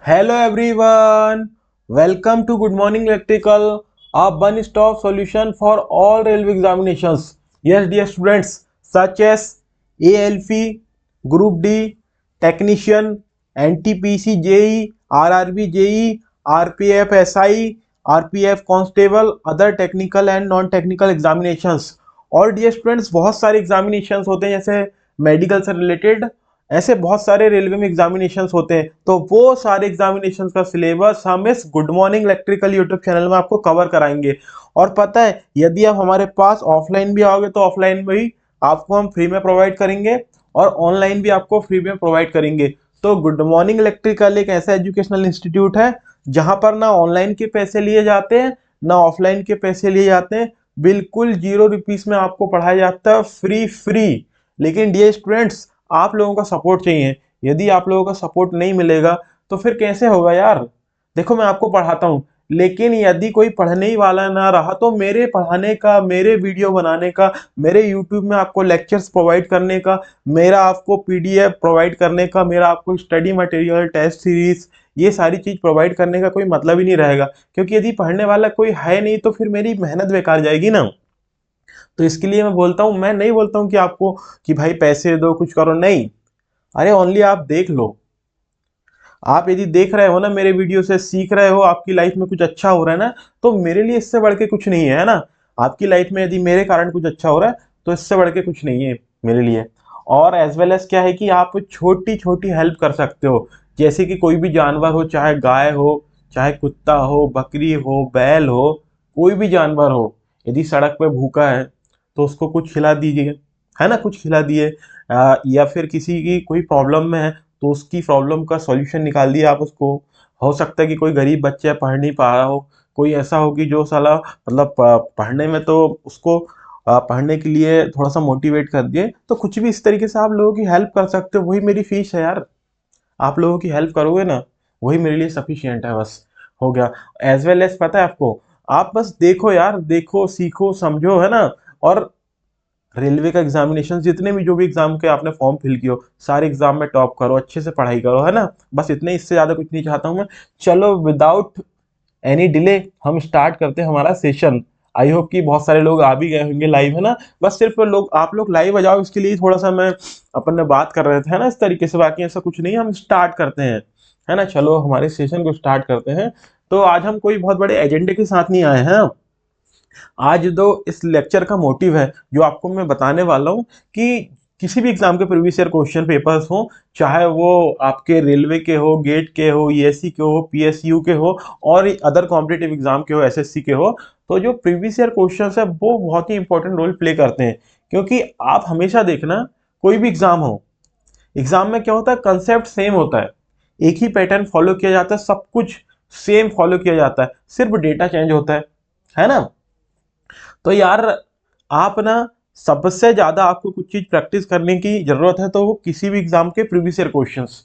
Hello everyone, welcome to Good Morning Electrical, a one-stop solution for all railway examinations. Yes, dear students, such as ALP, Group D, Technician, NTPC JE, RRB JE, RPF SI, RPF Constable, other technical and non-technical examinations. और dear students बहुत सारे examinations होते हैं जैसे medical से related, ऐसे बहुत सारे रेलवे में एग्जामिनेशंस होते हैं। तो वो सारे एग्जामिनेशंस का सिलेबस हम इस good morning electrical YouTube channel में आपको कवर कराएंगे। और पता है, यदि आप हमारे पास ऑफलाइन भी आओगे तो ऑफलाइन में भी आपको हम फ्री में प्रोवाइड करेंगे और ऑनलाइन भी आपको फ्री में प्रोवाइड करेंगे। तो गुड मॉर्निंग इलेक्ट्रिकल एक ऐसा एजुकेशनल इंस्टीट्यूट है जहां पर ना ऑनलाइन के पैसे लिए जाते हैं ना ऑफलाइन के पैसे लिए जाते हैं। बिल्कुल 0 रुपीज में आपको पढ़ाया जाता है, फ्री फ्री। लेकिन डियर स्टूडेंट्स, आप लोगों का सपोर्ट चाहिए। यदि आप लोगों का सपोर्ट नहीं मिलेगा तो फिर कैसे होगा यार। देखो, मैं आपको पढ़ाता हूँ, लेकिन यदि कोई पढ़ने ही वाला ना रहा तो मेरे पढ़ाने का, मेरे वीडियो बनाने का, मेरे यूट्यूब में आपको लेक्चर्स प्रोवाइड करने का, मेरा आपको पीडीएफ प्रोवाइड करने का, मेरा आपको स्टडी मटेरियल, टेस्ट सीरीज, ये सारी चीज प्रोवाइड करने का कोई मतलब ही नहीं रहेगा। क्योंकि यदि पढ़ने वाला कोई है नहीं तो फिर मेरी मेहनत बेकार जाएगी ना। तो इसके लिए मैं बोलता हूँ, मैं नहीं बोलता हूँ कि आपको कि भाई पैसे दो कुछ करो, नहीं। अरे ओनली आप देख लो। आप यदि देख रहे हो ना, मेरे वीडियो से सीख रहे हो, आपकी लाइफ में कुछ अच्छा हो रहा है ना, तो मेरे लिए इससे बढ़ के कुछ नहीं है ना। आपकी लाइफ में यदि मेरे कारण कुछ अच्छा हो रहा है तो इससे बढ़ के कुछ नहीं है मेरे लिए। और एज वेल एज क्या है कि आप छोटी छोटी हेल्प कर सकते हो। जैसे कि कोई भी जानवर हो, चाहे गाय हो, चाहे कुत्ता हो, बकरी हो, बैल हो, कोई भी जानवर हो, यदि सड़क पे भूखा है तो उसको कुछ खिला दीजिए, है ना, कुछ खिला दिए। या फिर किसी की कोई प्रॉब्लम में है तो उसकी प्रॉब्लम का सॉल्यूशन निकाल दिया आप उसको। हो सकता है कि कोई गरीब बच्चा पढ़ नहीं पा रहा हो, कोई ऐसा हो कि जो साला मतलब पढ़ने में तो उसको पढ़ने के लिए थोड़ा सा मोटिवेट कर दिए, तो कुछ भी इस तरीके से आप लोगों की हेल्प कर सकते हो। वही मेरी फीस है यार। आप लोगों की हेल्प करोगे ना, वही मेरे लिए सफिशियंट है, बस हो गया। एज वेल एज पता है आपको, आप बस देखो यार, देखो सीखो समझो, है ना। और रेलवे का एग्जामिनेशन, जितने भी जो भी एग्जाम के आपने फॉर्म फिल किए हो, सारे एग्जाम में टॉप करो, अच्छे से पढ़ाई करो, है ना। बस इतने, इससे ज्यादा कुछ नहीं चाहता हूँ मैं। चलो विदाउट एनी डिले हम स्टार्ट करते हैं हमारा सेशन। आई होप कि बहुत सारे लोग आ भी गए होंगे लाइव, है ना। बस सिर्फ लोग, आप लोग लाइव आ जाओ, इसके लिए थोड़ा सा मैं अपन ने बात कर रहे थे, है ना, इस तरीके से। बाकी ऐसा कुछ नहीं, हम स्टार्ट करते हैं, है ना। चलो हमारे सेशन को स्टार्ट करते हैं। तो आज हम कोई बहुत बड़े एजेंडे के साथ नहीं आए हैं। आज जो इस लेक्चर का मोटिव है, जो आपको मैं बताने वाला हूँ कि किसी भी एग्जाम के प्रीवियस ईयर क्वेश्चन पेपर्स हो, चाहे वो आपके रेलवे के हो, गेट के हो, ईएससी के हो, पीएसयू के हो, और अदर कॉम्पिटिटिव एग्जाम के हो, एसएससी के हो, तो जो प्रीवियस ईयर क्वेश्चन है वो बहुत ही इंपॉर्टेंट रोल प्ले करते हैं। क्योंकि आप हमेशा देखना, कोई भी एग्जाम हो, एग्जाम में क्या होता है, कंसेप्ट सेम होता है, एक ही पैटर्न फॉलो किया जाता है, सब कुछ सेम फॉलो किया जाता है, सिर्फ डेटा चेंज होता है ना। तो यार, आप ना, सबसे ज्यादा आपको कुछ चीज प्रैक्टिस करने की जरूरत है, तो वो किसी भी एग्जाम के प्रीवियस ईयर क्वेश्चंस।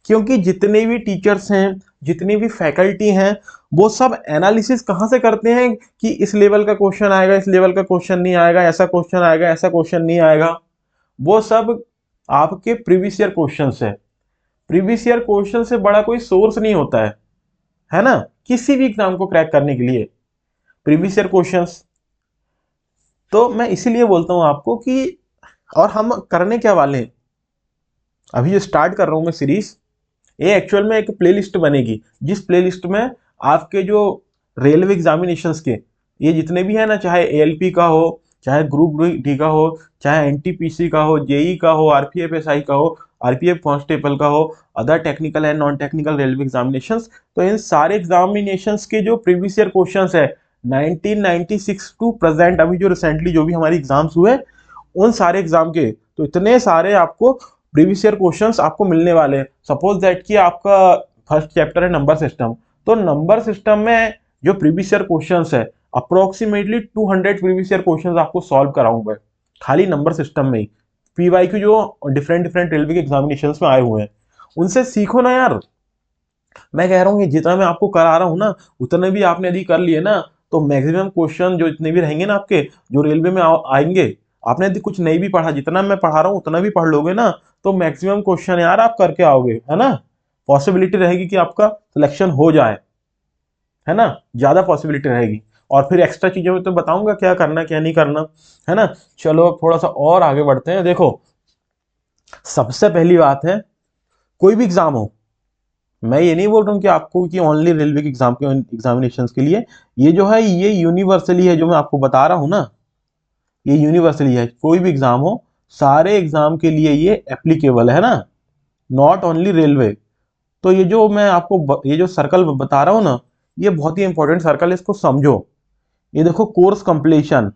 क्योंकि जितने भी टीचर्स हैं, जितनी भी फैकल्टी हैं, वो सब एनालिसिस कहाँ से करते हैं कि इस लेवल का क्वेश्चन आएगा, इस लेवल का क्वेश्चन नहीं आएगा, ऐसा क्वेश्चन आएगा, ऐसा क्वेश्चन नहीं आएगा। वो सब आपके प्रीवियस ईयर क्वेश्चन है। प्रीवियस ईयर क्वेश्चन से बड़ा कोई सोर्स नहीं होता है ना, किसी भी एग्जाम को क्रैक करने के लिए प्रीवियस ईयर क्वेश्चंस। तो मैं इसीलिए बोलता हूं आपको कि, और हम करने क्या वाले हैं, अभी जो स्टार्ट कर रहा हूं मैं सीरीज, ये एक्चुअल में एक प्लेलिस्ट बनेगी, जिस प्लेलिस्ट में आपके जो रेलवे एग्जामिनेशंस के ये जितने भी है ना, चाहे एएलपी का हो, चाहे ग्रुप डी का हो, चाहे एनटीपीसी का हो, जेई का हो, आरपीएफ एसआई का हो, आरपीएफ कांस्टेबल का हो, other technical and non technical railway examinations, तो इन सारे एग्जामिनेशंस के जो प्रीवियस ईयर क्वेश्चंस है 1996 टू प्रेजेंट, अभी जो रिसेंटली जो भी हमारे एग्जाम्स हुए, उन सारे एग्जाम के, तो इतने सारे आपको प्रीवियस ईयर क्वेश्चंस आपको मिलने वाले हैं। सपोज दैट कि आपका फर्स्ट चैप्टर है नंबर सिस्टम, तो नंबर सिस्टम में जो प्रीवियस ईयर क्वेश्चंस है, अप्रोक्सीमेटली 200 प्रीवियस ईयर क्वेश्चंस आपको सॉल्व कराऊंगा खाली नंबर सिस्टम में ही। पीवाईक्यू जो डिफरेंट डिफरेंट रेलवे के एग्जामिनेशंस में आए हुए हैं, उनसे सीखो ना यार। मैं कह रहा हूँ कि जितना मैं आपको करा रहा हूँ ना, उतने भी आपने यदि कर लिए ना, तो मैक्सिमम क्वेश्चन जो इतने भी रहेंगे ना आपके, जो रेलवे में आएंगे, आपने यदि कुछ नहीं भी पढ़ा, जितना मैं पढ़ा रहा हूँ उतना भी पढ़ लोगे ना, तो मैक्सिमम क्वेश्चन यार आप करके आओगे, है ना। पॉसिबिलिटी रहेगी कि आपका सिलेक्शन हो जाए, है ना, ज्यादा पॉसिबिलिटी रहेगी। और फिर एक्स्ट्रा चीजों में तो बताऊंगा क्या करना क्या नहीं करना, है ना। चलो अब थोड़ा सा और आगे बढ़ते हैं। देखो, सबसे पहली बात है, कोई भी एग्जाम हो, मैं ये नहीं बोल रहा हूँ कि आपको कि ओनली रेलवे के एग्जाम के एग्जामिनेशन के लिए, ये जो है ये यूनिवर्सली है, जो मैं आपको बता रहा हूँ ना, ये यूनिवर्सली है। कोई भी एग्जाम हो, सारे एग्जाम के लिए ये एप्लीकेबल है ना, नॉट ओनली रेलवे। तो ये जो मैं आपको ये जो सर्कल बता रहा हूँ ना, ये बहुत ही इंपॉर्टेंट सर्कल है, इसको समझो। ये देखो, कोर्स कंप्लीशन,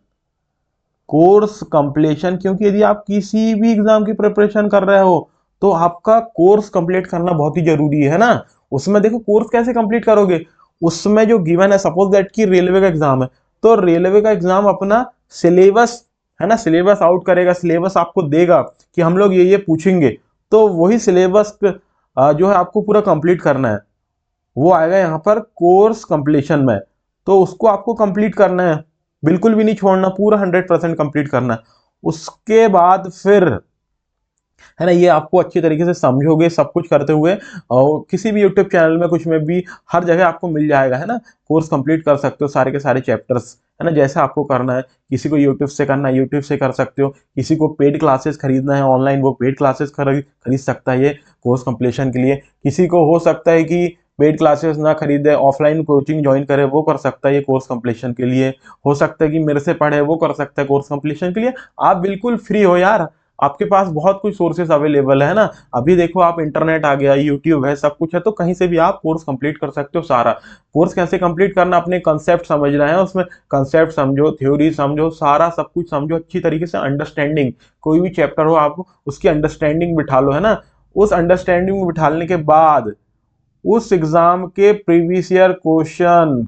कोर्स कंप्लीशन, क्योंकि यदि आप किसी भी एग्जाम की प्रिपरेशन कर रहे हो तो आपका कोर्स कंप्लीट करना बहुत ही जरूरी है ना। उसमें देखो, कोर्स कैसे कंप्लीट करोगे, उसमें जो गिवन है, सपोज दैट कि रेलवे का एग्जाम है, तो रेलवे का एग्जाम अपना सिलेबस, है ना, सिलेबस आउट करेगा, सिलेबस आपको देगा कि हम लोग ये पूछेंगे, तो वही सिलेबस जो है आपको पूरा कंप्लीट करना है, वो आएगा यहाँ पर कोर्स कंप्लीशन में। तो उसको आपको कंप्लीट करना है, बिल्कुल भी नहीं छोड़ना, पूरा 100% कंप्लीट करना है। उसके बाद फिर, है ना, ये आपको अच्छी तरीके से समझोगे सब कुछ करते हुए, और किसी भी यूट्यूब चैनल में, कुछ में भी, हर जगह आपको मिल जाएगा, है ना। कोर्स कंप्लीट कर सकते हो सारे के सारे चैप्टर्स, है ना, जैसा आपको करना है। किसी को यूट्यूब से करना है, यूट्यूब से कर सकते हो। किसी को पेड क्लासेस खरीदना है ऑनलाइन, वो पेड क्लासेस खरीद सकता है ये कोर्स कंप्लीशन के लिए। किसी को हो सकता है कि पेड क्लासेस ना खरीदे, ऑफलाइन कोचिंग ज्वाइन करे, वो कर सकता है ये कोर्स कंप्लीशन के लिए। हो सकता है कि मेरे से पढ़े, वो कर सकता है कोर्स कंप्लीशन के लिए। आप बिल्कुल फ्री हो यार, आपके पास बहुत कुछ सोर्सेस अवेलेबल है ना। अभी देखो, आप इंटरनेट आ गया, यूट्यूब है, सब कुछ है, तो कहीं से भी आप कोर्स कंप्लीट कर सकते हो सारा। कोर्स कैसे कंप्लीट करना, अपने कंसेप्ट समझना है, उसमें कंसेप्ट समझो, थ्योरी समझो, सारा सब कुछ समझो अच्छी तरीके से। अंडरस्टैंडिंग, कोई भी चैप्टर हो, आप उसकी अंडरस्टैंडिंग बिठा लो, है ना। उस अंडरस्टैंडिंग में बिठाने के बाद उस एग्जाम के प्रीवियस ईयर क्वेश्चन,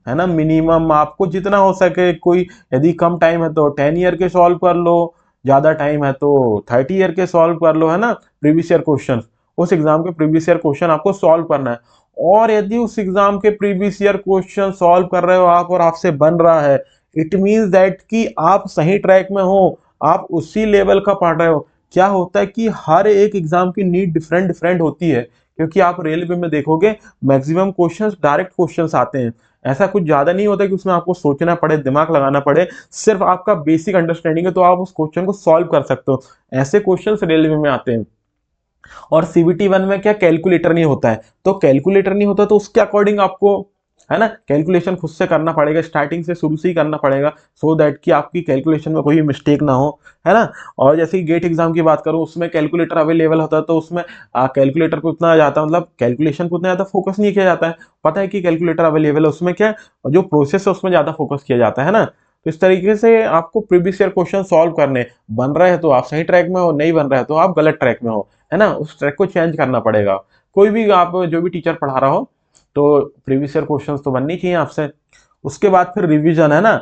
है ना, मिनिमम आपको जितना हो सके, कोई यदि कम टाइम है तो 10 ईयर के सॉल्व कर लो, ज्यादा टाइम है तो 30 ईयर के सॉल्व कर लो, है ना। प्रीवियस ईयर क्वेश्चन, उस एग्जाम के प्रीवियस ईयर क्वेश्चन आपको सॉल्व करना है। और यदि उस एग्जाम के प्रीवियस ईयर क्वेश्चन सॉल्व कर रहे हो आप, और आपसे बन रहा है, इट मीन्स दैट कि आप सही ट्रैक में हो, आप उसी लेवल का पढ़ रहे हो। क्या होता है कि हर एक एग्जाम की नीड डिफरेंट डिफरेंट होती है, क्योंकि आप रेलवे में देखोगे मैक्सिमम क्वेश्चंस डायरेक्ट क्वेश्चंस आते हैं। ऐसा कुछ ज्यादा नहीं होता कि उसमें आपको सोचना पड़े, दिमाग लगाना पड़े। सिर्फ आपका बेसिक अंडरस्टैंडिंग है तो आप उस क्वेश्चन को सॉल्व कर सकते हो। ऐसे क्वेश्चंस रेलवे में आते हैं। और सीबीटी 1 में क्या, कैलकुलेटर नहीं होता है, तो कैलकुलेटर नहीं होता तो उसके अकॉर्डिंग आपको, है ना, कैलकुलेशन खुद से करना पड़ेगा, स्टार्टिंग से शुरू से ही करना पड़ेगा, सो दैट कि आपकी कैलकुलेशन में कोई मिस्टेक ना हो, है ना। और जैसे गेट एग्जाम की बात करूं, उसमें कैलकुलेटर अवेलेबल होता है, तो उसमें कैलकुलेटर को उतना जाता, मतलब कैलकुलेशन को उतना ज्यादा फोकस नहीं किया जाता है। पता है कि कैलकुलेटर अवेलेबल है, उसमें क्या है, जो प्रोसेस है उसमें ज्यादा फोकस किया जाता है ना। तो इस तरीके से आपको प्रीवियस ईयर क्वेश्चन सॉल्व करने, बन रहे हैं तो आप सही ट्रैक में हो, नहीं बन रहे हैं तो आप गलत ट्रैक में हो, है ना। उस ट्रैक को चेंज करना पड़ेगा। कोई भी आप जो भी टीचर पढ़ा रहा हो, तो प्रीवियस ईयर क्वेश्चंस तो बननी चाहिए आपसे। उसके बाद फिर रिवीजन, है ना।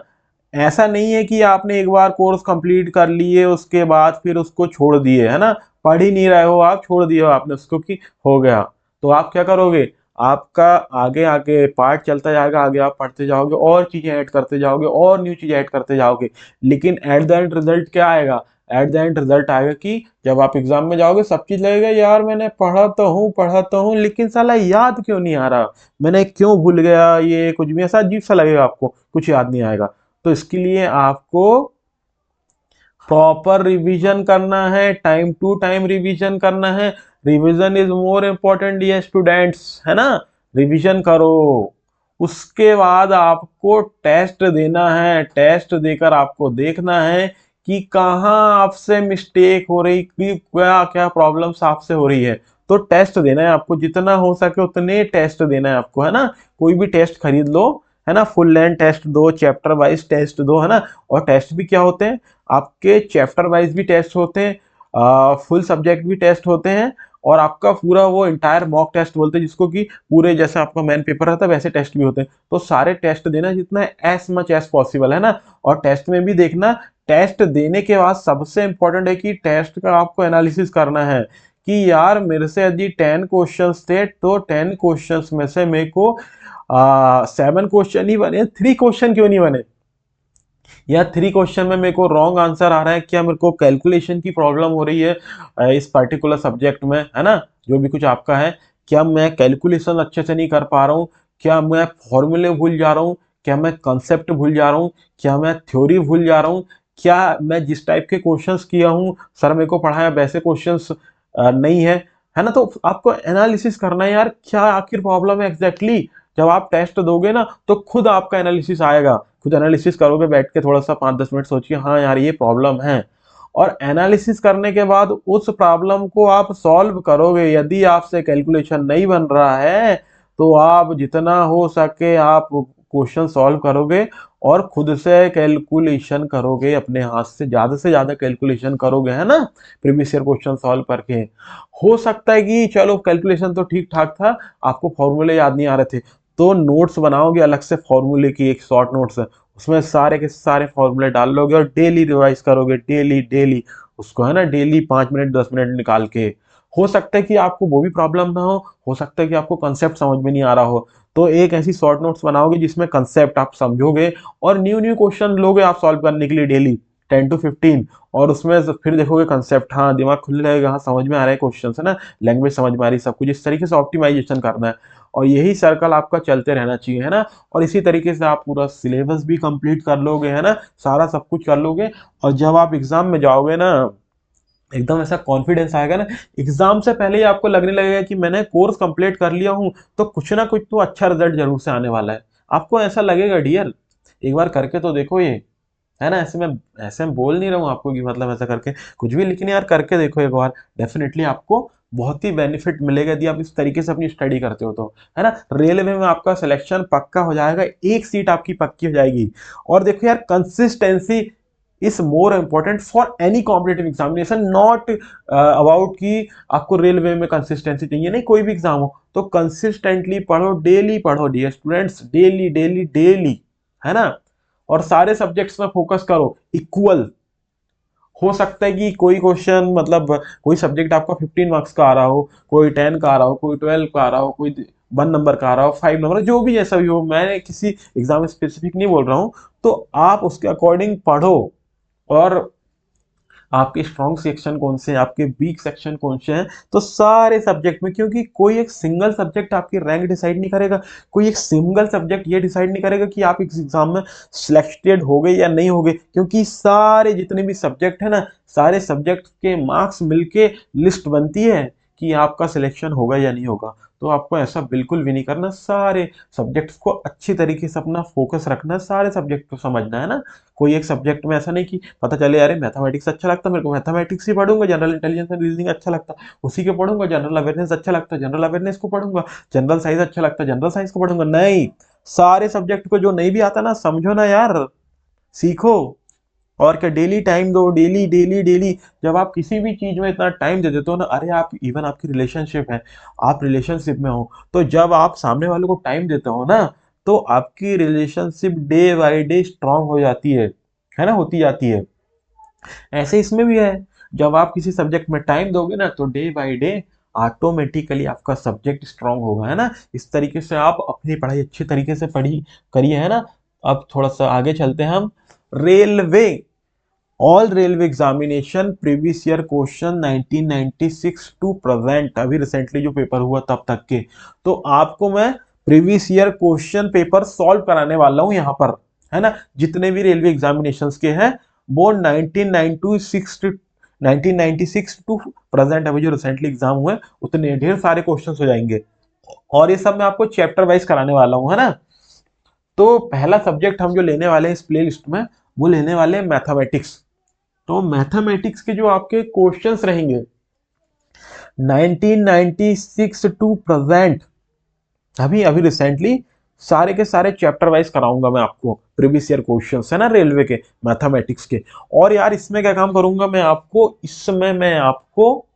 ऐसा नहीं है कि आपने एक बार कोर्स कंप्लीट कर लिए, उसके बाद फिर उसको छोड़ दिए, है ना, पढ़ ही नहीं रहे हो आप, छोड़ दिया आपने उसको कि हो गया। तो आप क्या करोगे, आपका आगे आगे पार्ट चलता जाएगा, आगे आप पढ़ते जाओगे, और चीजें ऐड करते जाओगे, और न्यू चीजें ऐड करते जाओगे। लेकिन एट द एंड रिजल्ट क्या आएगा, एट द एंड रिजल्ट आएगा कि जब आप एग्जाम में जाओगे, सब चीज लगेगा यार मैंने पढ़ा तो हूँ, लेकिन साला याद क्यों नहीं आ रहा, मैंने क्यों भूल गया, ये कुछ भी ऐसा अजीब सा लगेगा, आपको कुछ याद नहीं आएगा। तो इसके लिए आपको प्रॉपर रिवीजन करना है, टाइम टू टाइम रिवीजन करना है। रिवीजन इज मोर इम्पोर्टेंट ये स्टूडेंट्स, है ना। रिवीजन करो, उसके बाद आपको टेस्ट देना है। टेस्ट देकर आपको देखना है कि कहाँ आपसे मिस्टेक हो रही, कि क्या क्या प्रॉब्लम्स आपसे हो रही है। तो टेस्ट देना है आपको, जितना हो सके उतने टेस्ट देना है आपको, है ना। कोई भी टेस्ट खरीद लो, है ना, फुल लेंथ टेस्ट दो, चैप्टर वाइज टेस्ट दो, है ना। और टेस्ट भी क्या होते हैं, आपके चैप्टर वाइज भी टेस्ट होते हैं, फुल सब्जेक्ट भी टेस्ट होते हैं, और आपका पूरा वो इंटायर मॉक टेस्ट बोलते हैं जिसको, कि पूरे जैसे आपका मेन पेपर रहता है वैसे टेस्ट भी होते हैं। तो सारे टेस्ट देना जितना एज मच एज पॉसिबल, है ना। और टेस्ट में भी देखना, टेस्ट देने के बाद सबसे इंपॉर्टेंट है कि टेस्ट का आपको एनालिसिस करना है कि यार मेरे से यदि 10 क्वेश्चंस थे, तो 10 क्वेश्चंस में से मेरे को 7 क्वेश्चन ही बने, 3 क्वेश्चन क्यों नहीं बने। या 3 क्वेश्चन में मेरे को रॉन्ग आंसर आ रहा है, क्या मेरे को कैलकुलेशन की प्रॉब्लम हो रही है इस पर्टिकुलर सब्जेक्ट में, है ना, जो भी कुछ आपका है, क्या मैं कैलकुलेशन अच्छे से नहीं कर पा रहा हूँ, क्या मैं फॉर्मूले भूल जा रहा हूँ, क्या मैं कंसेप्ट भूल जा रहा हूँ, क्या मैं थ्योरी भूल जा रहा हूँ, क्या मैं जिस टाइप के क्वेश्चंस किया हूँ सर मेरे को पढ़ाया वैसे क्वेश्चंस नहीं है ना। तो आपको एनालिसिस करना है यार, क्या आखिर प्रॉब्लम है एग्जैक्टली। जब आप टेस्ट दोगे ना तो खुद आपका एनालिसिस आएगा, खुद एनालिसिस करोगे बैठ के, थोड़ा सा 5-10 मिनट सोचिए हाँ यार ये प्रॉब्लम है, और एनालिसिस करने के बाद उस प्रॉब्लम को आप सॉल्व करोगे। यदि आपसे कैलकुलेशन नहीं बन रहा है तो आप जितना हो सके आप क्वेश्चन सॉल्व करोगे और खुद से कैलकुलेशन करोगे, अपने हाथ से ज्यादा कैलकुलेशन करोगे, है ना, प्रीवियस ईयर क्वेश्चन सॉल्व करके। हो सकता है कि चलो कैलकुलेशन तो ठीक ठाक था, आपको फॉर्मूले याद नहीं आ रहे थे, तो नोट्स बनाओगे अलग से फॉर्मूले की, एक शॉर्ट नोट्स है, उसमें सारे के सारे फॉर्मूले डाल लोगे और डेली रिवाइज करोगे, डेली डेली उसको, है ना, डेली 5 मिनट 10 मिनट निकाल के। हो सकता है कि आपको वो भी प्रॉब्लम ना हो सकता है कि आपको कंसेप्ट समझ में नहीं आ रहा हो, तो एक ऐसी शॉर्ट नोट्स बनाओगे जिसमें कंसेप्ट आप समझोगे और न्यू न्यू क्वेश्चन लोगे आप सॉल्व करने के लिए डेली 10 to 15, और उसमें फिर देखोगे कंसेप्ट, हाँ दिमाग खुल जाएगा, हाँ समझ में आ रहा है क्वेश्चन, है ना, लैंग्वेज समझ में आ रही है, सब कुछ इस तरीके से ऑप्टिमाइजेशन करना है। और यही सर्कल आपका चलते रहना चाहिए, है ना। और इसी तरीके से आप पूरा सिलेबस भी कंप्लीट कर लोगे, है ना, सारा सब कुछ कर लोगे, और जब आप एग्जाम में जाओगे ना एकदम ऐसा कॉन्फिडेंस आएगा ना, एग्जाम से पहले ही आपको लगने लगेगा कि मैंने कोर्स कंप्लीट कर लिया हूँ तो कुछ ना कुछ तो अच्छा रिजल्ट जरूर से आने वाला है। आपको ऐसा लगेगा डियर, एक बार करके तो देखो ये, है ना। ऐसे मैं बोल नहीं रहा हूँ आपको कि मतलब ऐसा करके कुछ भी, लेकिन यार करके देखो एक बार, डेफिनेटली आपको बहुत ही बेनिफिट मिलेगा यदि आप इस तरीके से अपनी स्टडी करते हो तो, है ना। रेलवे में आपका सिलेक्शन पक्का हो जाएगा, एक सीट आपकी पक्की हो जाएगी। और देखो यार consistency is more important for any competitive examination, not about कि आपको रेलवे में कंसिस्टेंसी चाहिए, नहीं, कोई भी एग्जाम हो तो कंसिस्टेंटली पढ़ो, डेली पढ़ो dear students, daily daily daily, है ना। और सारे सब्जेक्ट्स में फोकस करो इक्वल। हो सकता है कि कोई क्वेश्चन मतलब कोई सब्जेक्ट आपका 15 मार्क्स का आ रहा हो, कोई 10 का आ रहा हो, कोई 12 का आ रहा हो, कोई 1 नंबर का आ रहा हो, 5 नंबर, जो भी जैसा भी हो, मैं किसी एग्जाम स्पेसिफिक नहीं बोल रहा हूँ, तो आप उसके अकॉर्डिंग पढ़ो। और आपके स्ट्रॉन्ग सेक्शन कौन से हैं, आपके वीक सेक्शन कौन से हैं, तो सारे सब्जेक्ट में, क्योंकि कोई एक सिंगल सब्जेक्ट आपकी रैंक डिसाइड नहीं करेगा, कोई एक सिंगल सब्जेक्ट ये डिसाइड नहीं करेगा कि आप इस एग्जाम में सिलेक्टेड हो गए या नहीं हो गए, क्योंकि सारे जितने भी सब्जेक्ट है ना, सारे सब्जेक्ट के मार्क्स मिलके लिस्ट बनती है कि आपका सिलेक्शन होगा या नहीं होगा। तो आपको ऐसा बिल्कुल भी नहीं करना, सारे सब्जेक्ट्स को अच्छी तरीके से अपना फोकस रखना है, सारे सब्जेक्ट को समझना है ना। कोई एक सब्जेक्ट में ऐसा नहीं कि पता चले अरे मैथमेटिक्स अच्छा लगता है मेरे को, मैथमेटिक्स ही पढ़ूंगा, जनरल इंटेलिजेंस एंड रीजनिंग अच्छा लगता है उसी के पढ़ूंगा, जनरल अवेयरनेस अच्छा लगता है जनरल अवेयरनेस को पढ़ूंगा, जनरल साइंस अच्छा लगता है जनरल साइंस को पढ़ूंगा, नहीं। सारे सब्जेक्ट को, जो नहीं भी आता ना समझो ना यार, सीखो। और क्या, डेली टाइम दो, डेली डेली डेली। जब आप किसी भी चीज में इतना टाइम दे देते हो ना, अरे आप इवन आपकी रिलेशनशिप है, आप रिलेशनशिप में हो, तो जब आप सामने वाले को टाइम देते हो ना, तो आपकी relationship day by day strong हो जाती है ना, होती जाती है। ऐसे इसमें भी है, जब आप किसी सब्जेक्ट में टाइम दोगे ना तो डे बाय डे ऑटोमेटिकली आपका सब्जेक्ट स्ट्रांग होगा, है ना। इस तरीके से आप अपनी पढ़ाई अच्छी तरीके से पढ़ी करिए, है ना। अब थोड़ा सा आगे चलते हैं हम। Railway, all railway examination previous year question 1996 to present, अभी रिसेंटली जो पेपर हुआ तब तक के, तो आपको मैं previous year question paper solve कराने वाला हूं यहाँ पर, है ना। जितने भी रेलवे एग्जामिनेशंस के हैं वो 1996 टू प्रेजेंट, अभी जो रिसेंटली एग्जाम हुए उतने ढेर सारे क्वेश्चंस हो जाएंगे, और ये सब मैं आपको चैप्टर वाइज कराने वाला हूँ, है ना। तो पहला सब्जेक्ट हम जो लेने वाले हैं इस प्ले लिस्ट में, वो लेने वाले हैं मैथमेटिक्स। तो मैथमेटिक्स के जो आपके क्वेश्चंस रहेंगे 1996 टू प्रेजेंट, अभी अभी रिसेंटली सारे के सारे चैप्टर वाइज कराऊंगा मैं आपको, प्रीवियस ईयर क्वेश्चंस है ना रेलवे के, मैथमेटिक्स के। और यार इसमें क्या काम करूंगा मैं आपको, इसमें मैं आपको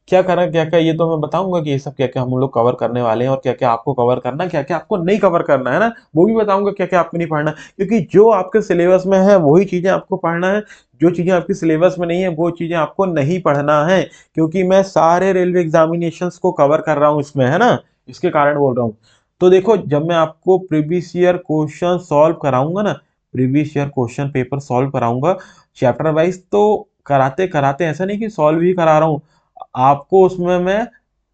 क्या करा क्या क्या ये तो मैं बताऊंगा कि ये सब क्या क्या हम लोग कवर करने वाले हैं, और क्या क्या आपको कवर करना, क्या क्या आपको नहीं कवर करना, है ना, वो भी बताऊंगा, क्या क्या आपको नहीं पढ़ना, क्योंकि जो आपके सिलेबस में है वही चीजें आपको पढ़ना है, जो चीजें आपकी सिलेबस में नहीं है वो चीजें आपको नहीं पढ़ना है, क्योंकि मैं सारे रेलवे एग्जामिनेशंस को कवर कर रहा हूँ इसमें, है ना, इसके कारण बोल रहा हूँ। तो देखो जब मैं आपको प्रीवियस ईयर क्वेश्चन सॉल्व कराऊंगा ना, previous year question paper solve कराऊंगा चैप्टर वाइज। तो कराते कराते ऐसा नहीं कि सॉल्व ही करा रहा हूँ, आपको उसमें मैं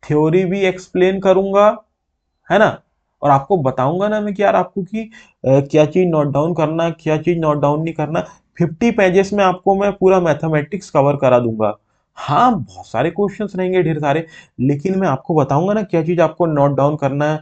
थ्योरी भी एक्सप्लेन करूंगा, है ना, और आपको बताऊंगा ना मैं कि यार आपको कि क्या चीज नोट डाउन करना, क्या चीज नोट डाउन नहीं करना। 50 पेजेस में आपको मैं पूरा मैथमेटिक्स कवर करा दूंगा। हाँ, बहुत सारे क्वेश्चंस रहेंगे, ढेर सारे, लेकिन मैं आपको बताऊंगा ना क्या चीज आपको नोट डाउन करना है,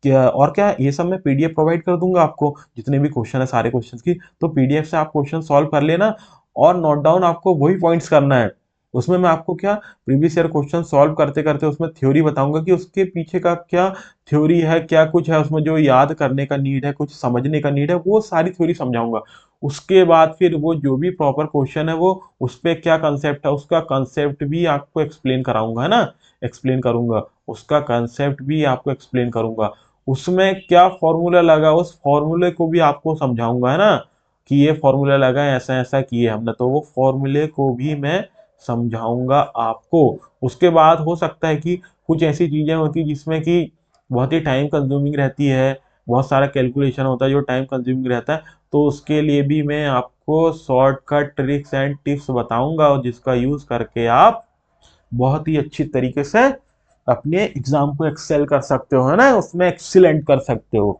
क्या और क्या, ये सब मैं पीडीएफ प्रोवाइड कर दूंगा आपको, जितने भी क्वेश्चन है सारे क्वेश्चंस की, तो पीडीएफ से आप क्वेश्चन सॉल्व कर लेना, और नोट डाउन आपको वही पॉइंट्स करना है। उसमें मैं आपको क्या, प्रीवियस ईयर क्वेश्चन सॉल्व करते करते उसमें थ्योरी बताऊंगा कि उसके पीछे का क्या थ्योरी है, क्या कुछ है उसमें जो याद करने का नीड है, कुछ समझने का नीड है, वो सारी थ्योरी समझाऊंगा। उसके बाद फिर वो जो भी प्रॉपर क्वेश्चन है वो उस पे क्या कंसेप्ट है, उसका कंसेप्ट भी आपको एक्सप्लेन कराऊंगा, है ना, एक्सप्लेन करूंगा, उसका कंसेप्ट भी आपको एक्सप्लेन करूंगा। उसमें क्या फॉर्मूला लगा उस फॉर्मूले को भी आपको समझाऊंगा, है ना, कि ये फॉर्मूला लगा है, ऐसा ऐसा किए हमने, तो वो फॉर्मूले को भी मैं समझाऊंगा आपको। उसके बाद हो सकता है कि कुछ ऐसी चीजें होती जिसमें कि बहुत ही टाइम कंज्यूमिंग रहती है, बहुत सारा कैलकुलेशन होता है जो टाइम कंज्यूमिंग रहता है, तो उसके लिए भी मैं आपको शॉर्टकट ट्रिक्स एंड टिप्स बताऊंगा, और जिसका यूज करके आप बहुत ही अच्छी तरीके से अपने एग्जाम को एक्सेल कर सकते हो, है ना, उसमें एक्सीलेंट कर सकते हो।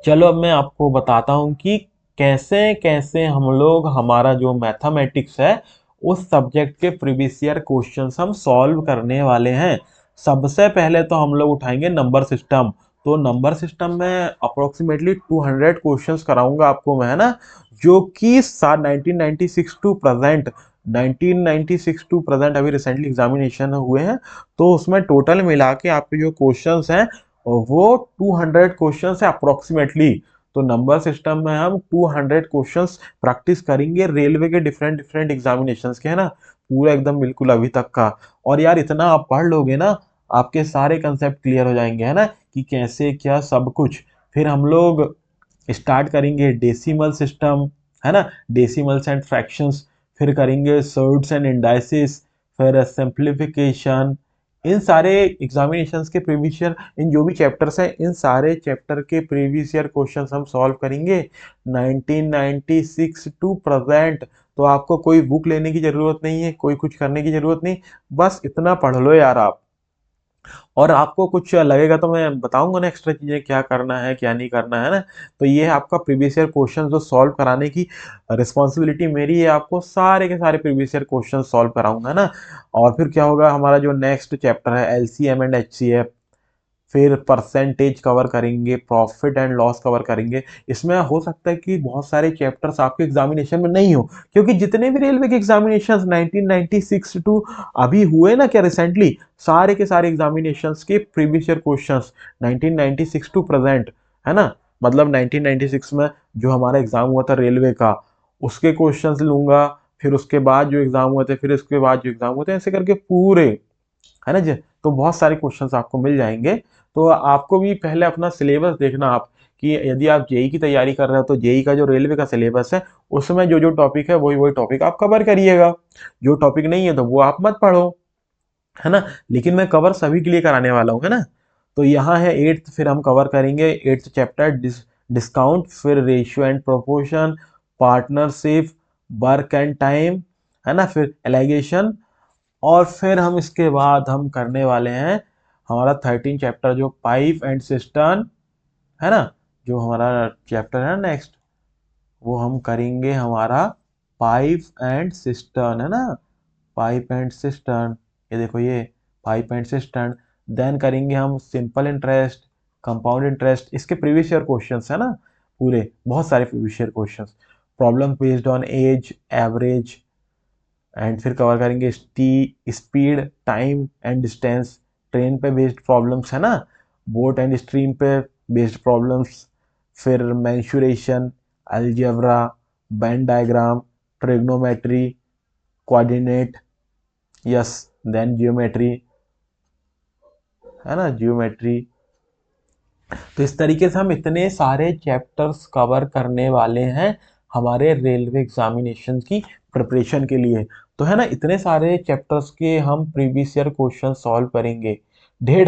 चलो अब मैं आपको बताता हूँ कि कैसे कैसे हम लोग हमारा जो मैथमेटिक्स है उस सब्जेक्ट के प्रीवियस ईयर क्वेश्चंस हम सॉल्व करने वाले हैं। सबसे पहले तो हम लोग उठाएंगे नंबर सिस्टम। तो नंबर सिस्टम में अप्रोक्सीमेटली 200 क्वेश्चंस कराऊंगा आपको मैं, है ना, जो कि 1996 टू प्रेजेंट, 1996 टू प्रेजेंट अभी रिसेंटली एग्जामिनेशन हुए हैं, तो उसमें टोटल मिला के आपके जो क्वेश्चंस हैं वो 200 क्वेश्चन है अप्रोक्सीमेटली। तो नंबर सिस्टम में हम 200 क्वेश्चंस प्रैक्टिस करेंगे रेलवे के डिफरेंट डिफरेंट एग्जामिनेशंस के, है ना, पूरा एकदम बिल्कुल अभी तक का। और यार इतना आप पढ़ लोगे ना, आपके सारे कंसेप्ट क्लियर हो जाएंगे, है ना, कि कैसे क्या सब कुछ। फिर हम लोग स्टार्ट करेंगे डेसिमल सिस्टम, है ना, डेसिमल्स एंड फ्रैक्शंस, फिर करेंगे सर्ट्स एंड इंडाइसिस, फिर सिंप्लीफिकेशन। इन सारे एग्जामिनेशंस के प्रीवियस ईयर, इन जो भी चैप्टर्स हैं इन सारे चैप्टर के प्रीवियस ईयर क्वेश्चंस हम सॉल्व करेंगे 1996 टू प्रेजेंट। तो आपको कोई बुक लेने की जरूरत नहीं है, कोई कुछ करने की जरूरत नहीं, बस इतना पढ़ लो यार आप। और आपको कुछ लगेगा तो मैं बताऊंगा ना एक्स्ट्रा चीजें क्या करना है क्या नहीं करना है ना। तो ये है आपका प्रीवियस ईयर क्वेश्चन जो सॉल्व कराने की रिस्पॉन्सिबिलिटी मेरी है, आपको सारे के सारे प्रीवियस ईयर क्वेश्चन सॉल्व कराऊंगा ना। और फिर क्या होगा, हमारा जो नेक्स्ट चैप्टर है एलसीएम एंड एचसीएफ, फिर परसेंटेज कवर करेंगे, प्रॉफिट एंड लॉस कवर करेंगे। इसमें हो सकता है कि बहुत सारे चैप्टर्स आपके एग्जामिनेशन में नहीं हो, क्योंकि जितने भी रेलवे के एग्जामिनेशंस 1996 टू अभी हुए ना क्या रिसेंटली, सारे के सारे एग्जामिनेशंस के previous year questions 1996 to present, है ना, मतलब 1996 में जो हमारा एग्जाम हुआ था रेलवे का उसके क्वेश्चंस लूंगा, फिर उसके बाद जो एग्जाम हुए थे, फिर उसके बाद जो एग्जाम हुए थे, ऐसे करके पूरे, है ना जी। तो बहुत सारे क्वेश्चंस आपको मिल जाएंगे। तो आपको भी पहले अपना सिलेबस देखना आप, कि यदि आप जेई की तैयारी कर रहे हो तो जेई का जो रेलवे का सिलेबस है उसमें जो जो टॉपिक है वही वही टॉपिक आप कवर करिएगा, जो टॉपिक नहीं है तो वो आप मत पढ़ो, है ना। लेकिन मैं कवर सभी के लिए कराने वाला हूँ, है ना। तो यहाँ है एट्थ, फिर हम कवर करेंगे एट्थ चैप्टर डिस्काउंट, फिर ratio and proportion, partnership, work and time, है ना, फिर एलिगेशन। और फिर हम इसके बाद हम करने वाले हैं हमारा 13 चैप्टर जो पाइप एंड सिस्टर्न, है ना, जो हमारा चैप्टर है नेक्स्ट, वो हम करेंगे हमारा पाइप एंड सिस्टर्न, है ना, पाइप एंड सिस्टर्न। ये देखो ये पाइप एंड सिस्टर्न। देन करेंगे हम सिंपल इंटरेस्ट, कंपाउंड इंटरेस्ट, इसके प्रीवियस ईयर क्वेश्चंस है ना, पूरे बहुत सारे previous year questions, problem based on age, average, and फिर कवर करेंगे speed, time and distance, train पे बेस्ड प्रॉब्लम्स, है ना, बोट एंड स्ट्रीम पे बेस्ड प्रॉब्लम्स, फिर mensuration, algebra, Venn diagram, trigonometry, coordinate, yes, then geometry, है ना, geometry. तो इस तरीके से हम इतने सारे चैप्टर्स कवर करने वाले हैं हमारे रेलवे एग्जामिनेशन की प्रिपरेशन के लिए। तो है ना, इतने सारे चैप्टर्स के हम प्रीवियस ईयर क्वेश्चन सॉल्व करेंगे, ढेर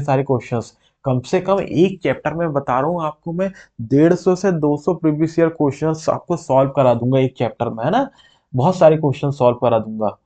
सारे क्वेश्चंस, कम से कम एक चैप्टर में बता रहा हूँ आपको मैं 150 से 200 प्रीवियस ईयर क्वेश्चंस आपको सॉल्व करा दूंगा एक चैप्टर में, है ना। बहुत सारे क्वेश्चन सॉल्व करा दूंगा।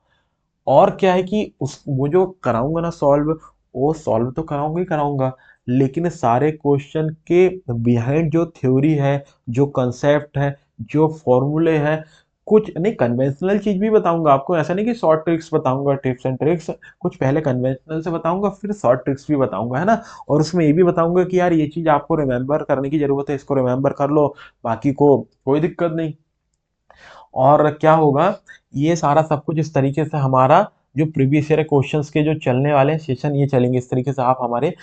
और क्या है कि उस वो जो कराऊंगा ना सॉल्व, वो सॉल्व तो कराऊंगा ही कराऊंगा, लेकिन सारे क्वेश्चन के बिहाइंड जो थ्योरी है, जो कंसेप्ट है, जो फॉर्मूले हैं, कुछ नहीं कन्वेंशनल चीज भी बताऊंगा आपको। ऐसा नहीं कि शॉर्ट ट्रिक्स बताऊंगा, टिप्स एंड ट्रिक्स, कुछ पहले कन्वेंशनल से बताऊंगा फिर शॉर्ट ट्रिक्स भी बताऊंगा, है ना। और उसमें ये भी बताऊंगा कि यार ये चीज आपको रिमेंबर करने की जरूरत है, इसको रिमेंबर कर लो, बाकी को कोई दिक्कत नहीं। और क्या होगा, ये सारा सब कुछ इस तरीके से हमारा जो प्रीवियस ईयर क्वेश्चंस के जो चलने वाले सेशन ये चलेंगे इस तरीके से। आप हमारे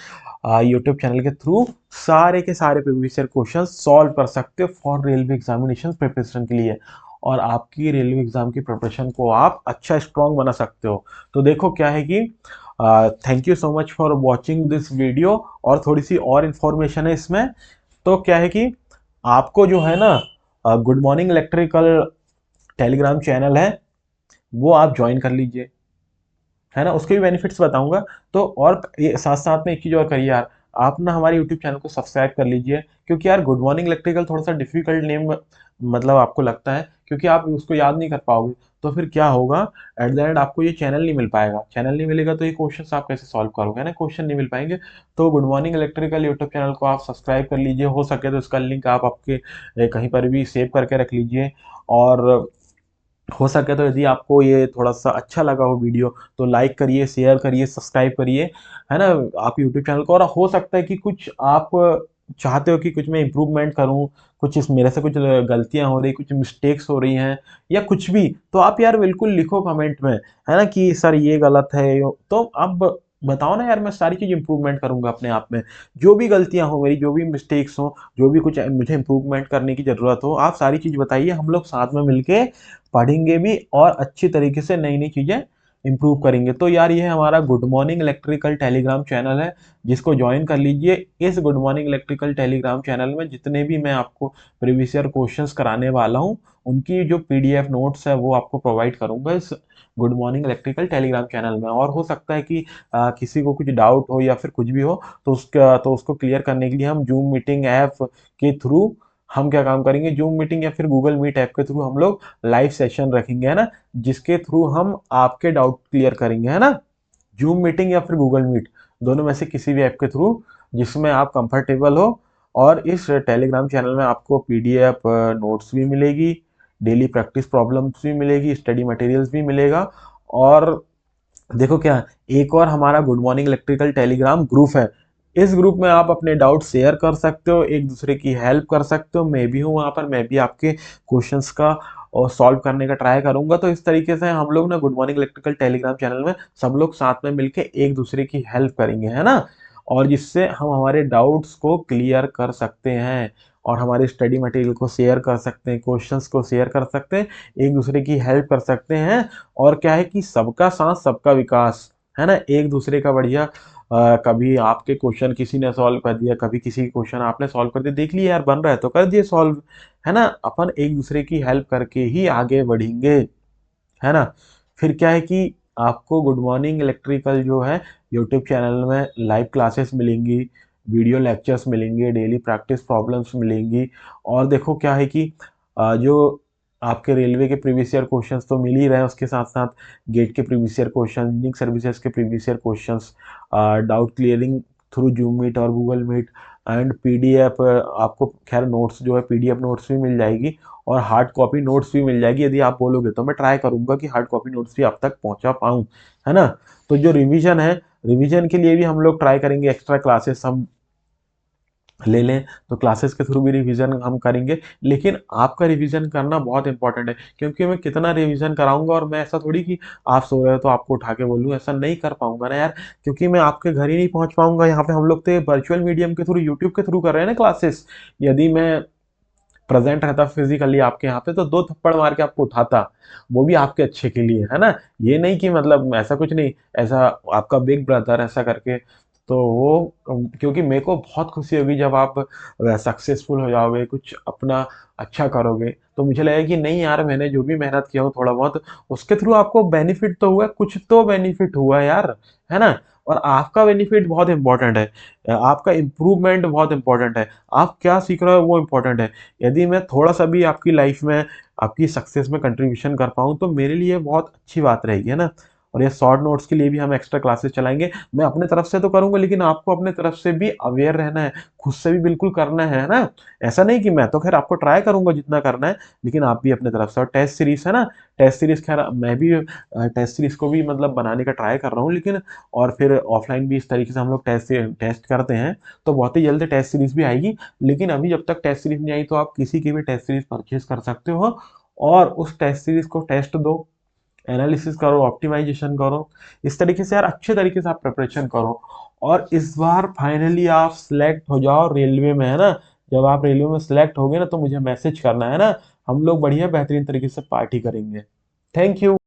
यूट्यूब चैनल के थ्रू सारे के सारे प्रीवियस ईयर क्वेश्चन सॉल्व कर सकते हो फॉर रेलवे एग्जामिनेशन प्रिपरेशन के लिए, और आपकी रेलवे एग्जाम की प्रिपरेशन को आप अच्छा स्ट्रांग बना सकते हो। तो देखो क्या है कि thank you so much for watching this video. और थोड़ी सी और इन्फॉर्मेशन है इसमें। तो क्या है कि आपको जो है ना good morning electrical Telegram channel है, वो आप ज्वाइन कर लीजिए, है ना। उसके भी बेनिफिट्स बताऊंगा। तो और ये साथ साथ में एक चीज और करिए यार, आप ना हमारे यूट्यूब चैनल को सब्सक्राइब कर लीजिए, क्योंकि यार गुड मॉर्निंग इलेक्ट्रिकल थोड़ा सा डिफिकल्ट नेम मतलब आपको लगता है, क्योंकि आप उसको याद नहीं कर पाओगे। तो फिर क्या होगा, एट द एंड आपको ये चैनल नहीं मिल पाएगा। चैनल नहीं मिलेगा तो ये क्वेश्चन आप कैसे सॉल्व करोगे, है ना, क्वेश्चन नहीं मिल पाएंगे। तो good morning electrical YouTube channel को आप सब्सक्राइब कर लीजिए, हो सके तो इसका लिंक आप आपके कहीं पर भी सेव करके रख लीजिए। और हो सके तो यदि आपको ये थोड़ा सा अच्छा लगा हो वीडियो, तो लाइक करिए, शेयर करिए, सब्सक्राइब करिए, है ना, आप यूट्यूब चैनल को। और हो सकता है कि कुछ आप चाहते हो कि कुछ मैं इम्प्रूवमेंट करूं, कुछ इस मेरे से कुछ गलतियां हो रही, कुछ मिस्टेक्स हो रही हैं या कुछ भी, तो आप यार बिल्कुल लिखो कमेंट में, है ना, कि सर ये गलत है। तो आप बताओ ना यार, मैं सारी चीज इंप्रूवमेंट करूंगा अपने आप में। जो भी गलतियां हो मेरी, जो भी मिस्टेक्स हो, जो भी कुछ मुझे इंप्रूवमेंट करने की जरूरत हो, आप सारी चीज बताइए, हम लोग साथ में मिलके पढ़ेंगे भी और अच्छी तरीके से नई नई चीजें इंप्रूव करेंगे। तो यार ये हमारा good morning electrical Telegram channel है, जिसको ज्वाइन कर लीजिए। इस good morning electrical Telegram channel में जितने भी मैं आपको प्रीवियस ईयर क्वेश्चंस कराने वाला हूँ, उनकी जो पीडीएफ नोट्स है वो आपको प्रोवाइड करूंगा इस good morning electrical Telegram channel में। और हो सकता है कि किसी को कुछ डाउट हो या फिर कुछ भी हो, तो उसको क्लियर करने के लिए हम जूम मीटिंग ऐप के थ्रू हम क्या काम करेंगे, जूम मीटिंग या फिर गूगल मीट ऐप के थ्रू हम लोग लाइव सेशन रखेंगे, है ना, जिसके थ्रू हम आपके डाउट क्लियर करेंगे, है ना। जूम मीटिंग या फिर गूगल मीट, दोनों में से किसी भी ऐप के थ्रू जिसमें आप कंफर्टेबल हो। और इस टेलीग्राम चैनल में आपको पीडीएफ नोट्स भी मिलेगी, डेली प्रैक्टिस प्रॉब्लम्स भी मिलेगी, स्टडी मटेरियल्स भी मिलेगा। और देखो क्या, एक और हमारा good morning electrical Telegram group है। इस ग्रुप में आप अपने डाउट शेयर कर सकते हो, एक दूसरे की हेल्प कर सकते हो। मैं भी हूँ वहाँ पर, मैं भी आपके क्वेश्चंस का और सॉल्व करने का ट्राई करूंगा। तो इस तरीके से हम लोग ना good morning electrical Telegram channel में सब लोग साथ में मिलके एक दूसरे की हेल्प करेंगे, है ना। और जिससे हम हमारे डाउट्स को क्लियर कर सकते हैं, और हमारे स्टडी मटेरियल को शेयर कर सकते हैं, क्वेश्चंस को शेयर कर सकते हैं, एक दूसरे की हेल्प कर सकते हैं। और क्या है कि सबका साथ सबका विकास, है ना, एक दूसरे का बढ़िया। कभी आपके क्वेश्चन किसी ने सॉल्व कर दिया, कभी किसी क्वेश्चन आपने सॉल्व कर दिया, देख लिया यार बन रहा है तो कर दिए सॉल्व, है ना। अपन एक दूसरे की हेल्प करके ही आगे बढ़ेंगे, है ना। फिर क्या है कि आपको गुड मॉर्निंग इलेक्ट्रिकल जो है यूट्यूब चैनल में लाइव क्लासेस मिलेंगी, वीडियो लेक्चर्स मिलेंगे, डेली प्रैक्टिस प्रॉब्लम्स मिलेंगी। और देखो क्या है कि जो आपके रेलवे के प्रीवियस ईयर क्वेश्चंस तो मिल ही रहे हैं, उसके साथ साथ गेट के previous year question, engineering services के previous year questions, doubt clearing through zoom meet और गूगल मीट, एंड पीडीएफ आपको खैर नोट्स जो है पीडीएफ नोट्स भी मिल जाएगी, और हार्ड कॉपी नोट्स भी मिल जाएगी। यदि आप बोलोगे तो मैं ट्राई करूंगा कि हार्ड कॉपी नोट्स भी आप तक पहुंचा पाऊं, है ना। तो जो रिवीजन है, रिवीजन के लिए भी हम लोग ट्राई करेंगे, एक्स्ट्रा क्लासेस हम ले लें, तो क्लासेस के थ्रू भी रिवीजन हम करेंगे। लेकिन आपका रिवीजन करना बहुत इंपॉर्टेंट है, क्योंकि मैं कितना रिवीजन कराऊंगा, और मैं ऐसा थोड़ी कि आप सो रहे हो तो आपको उठा के बोलूँ, ऐसा नहीं कर पाऊंगा ना यार, क्योंकि मैं आपके घर ही नहीं पहुंच पाऊंगा। यहाँ पे हम लोग तो वर्चुअल मीडियम के थ्रू यूट्यूब के थ्रू कर रहे हैं ना क्लासेस। यदि मैं प्रेजेंट रहता फिजिकली आपके यहाँ पे, तो दो थप्पड़ मार के आपको उठाता, वो भी आपके अच्छे के लिए, है ना। ये नहीं कि मतलब ऐसा कुछ नहीं, ऐसा आपका बिग ब्रदर ऐसा करके। तो वो क्योंकि मेरे को बहुत खुशी होगी जब आप सक्सेसफुल हो जाओगे, कुछ अपना अच्छा करोगे, तो मुझे लगेगा कि नहीं यार, मैंने जो भी मेहनत किया हो थोड़ा बहुत, उसके थ्रू आपको बेनिफिट तो हुआ, कुछ तो बेनिफिट हुआ यार, है ना। और आपका बेनिफिट बहुत इंपॉर्टेंट है, आपका इम्प्रूवमेंट बहुत इंपॉर्टेंट है, आप क्या सीख रहे हो वो इंपॉर्टेंट है। यदि मैं थोड़ा सा भी आपकी लाइफ में, आपकी सक्सेस में कंट्रीब्यूशन कर पाऊँ तो मेरे लिए बहुत अच्छी बात रहेगी, है ना। और ये शॉर्ट नोट्स के लिए भी हम एक्स्ट्रा क्लासेस चलाएंगे। मैं अपने तरफ से तो करूंगा, लेकिन आपको अपने तरफ से भी अवेयर रहना है, खुद से भी बिल्कुल करना है ना। ऐसा नहीं कि मैं तो खैर आपको ट्राई करूंगा जितना करना है, लेकिन आप भी अपने तरफ से। और टेस्ट सीरीज है ना, टेस्ट सीरीज खैर मैं भी टेस्ट सीरीज को भी मतलब बनाने का ट्राई कर रहा हूँ, लेकिन और फिर ऑफलाइन भी इस तरीके से हम लोग टेस्ट करते हैं, तो बहुत ही जल्द टेस्ट सीरीज भी आएगी। लेकिन अभी जब तक टेस्ट सीरीज नहीं आई तो आप किसी की भी टेस्ट सीरीज परचेज कर सकते हो, और उस टेस्ट सीरीज को टेस्ट दो, एनालिसिस करो, ऑप्टिमाइजेशन करो। इस तरीके से यार अच्छे तरीके से आप प्रिपरेशन करो, और इस बार फाइनली आप सिलेक्ट हो जाओ रेलवे में, है ना। जब आप रेलवे में सिलेक्ट हो गए ना तो मुझे मैसेज करना, है ना। हम लोग बढ़िया बेहतरीन तरीके से पार्टी करेंगे। Thank you.